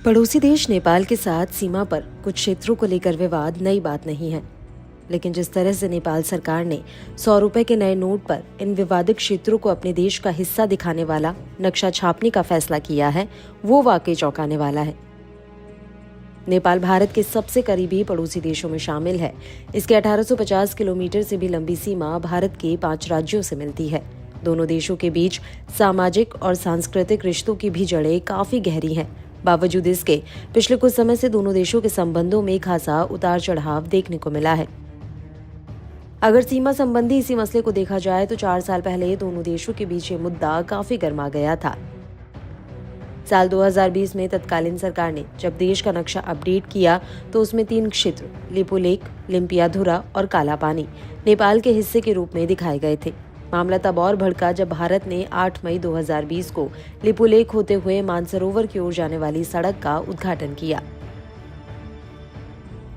पड़ोसी देश नेपाल के साथ सीमा पर कुछ क्षेत्रों को लेकर विवाद नई बात नहीं है, लेकिन जिस तरह से नेपाल सरकार ने 100 रुपए के नए नोट पर इन विवादित क्षेत्रों को अपने देश का हिस्सा दिखाने वाला नक्शा छापने का फैसला किया है, वो वाकई चौंकाने वाला है। नेपाल भारत के सबसे करीबी पड़ोसी देशों में शामिल है। इसके 1850 किलोमीटर से भी लंबी सीमा भारत के 5 राज्यों से मिलती है। दोनों देशों के बीच सामाजिक और सांस्कृतिक रिश्तों की भी जड़ें काफी गहरी हैं। बावजूद इसके पिछले कुछ समय से दोनों देशों के संबंधों में खासा उतार चढ़ाव देखने को मिला है। अगर सीमा संबंधी इसी मसले को देखा जाए तो 4 साल पहले दोनों देशों के बीच ये मुद्दा काफी गर्मा गया था। साल 2020 में तत्कालीन सरकार ने जब देश का नक्शा अपडेट किया तो उसमें 3 क्षेत्र लिपुलेख, लिम्पियाधुरा और काला पानी नेपाल के हिस्से के रूप में दिखाए गए थे। मामला तब और भड़का जब भारत ने 8 मई 2020 को लिपुलेख होते हुए मानसरोवर की ओर जाने वाली सड़क का उद्घाटन किया।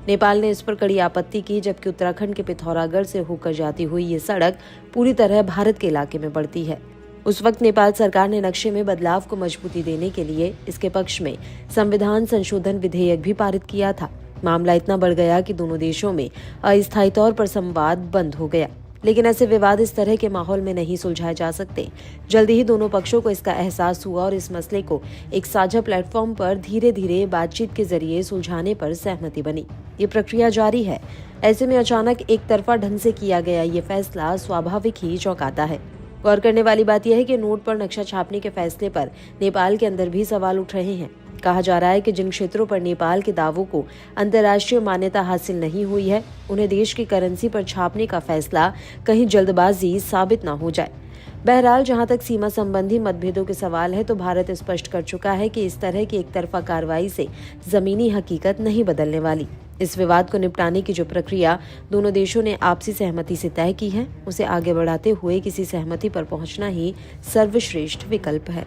नेपाल ने इस पर कड़ी आपत्ति की, जबकि उत्तराखंड के पिथौरागढ़ से होकर जाती हुई ये सड़क पूरी तरह भारत के इलाके में पड़ती है। उस वक्त नेपाल सरकार ने नक्शे में बदलाव को मजबूती देने के लिए इसके पक्ष में संविधान संशोधन विधेयक भी पारित किया था। मामला इतना बढ़ गया कि दोनों देशों में अस्थायी तौर पर संवाद बंद हो गया। लेकिन ऐसे विवाद इस तरह के माहौल में नहीं सुलझाए जा सकते। जल्दी ही दोनों पक्षों को इसका एहसास हुआ और इस मसले को एक साझा प्लेटफॉर्म पर धीरे धीरे बातचीत के जरिए सुलझाने पर सहमति बनी। ये प्रक्रिया जारी है। ऐसे में अचानक एक तरफा ढंग से किया गया ये फैसला स्वाभाविक ही चौंकाता है। गौर करने वाली बात यह है कि नोट पर नक्शा छापने के फैसले पर नेपाल के अंदर भी सवाल उठ रहे हैं। कहा जा रहा है कि जिन क्षेत्रों पर नेपाल के दावों को अंतर्राष्ट्रीय मान्यता हासिल नहीं हुई है, उन्हें देश की करेंसी पर छापने का फैसला कहीं जल्दबाजी साबित न हो जाए। बहरहाल, जहां तक सीमा संबंधी मतभेदों के सवाल है तो भारत स्पष्ट कर चुका है कि इस तरह की एक तरफा कार्रवाई से जमीनी हकीकत नहीं बदलने वाली। इस विवाद को निपटाने की जो प्रक्रिया दोनों देशों ने आपसी सहमति से तय की है, उसे आगे बढ़ाते हुए किसी सहमति पर पहुंचना ही सर्वश्रेष्ठ विकल्प है।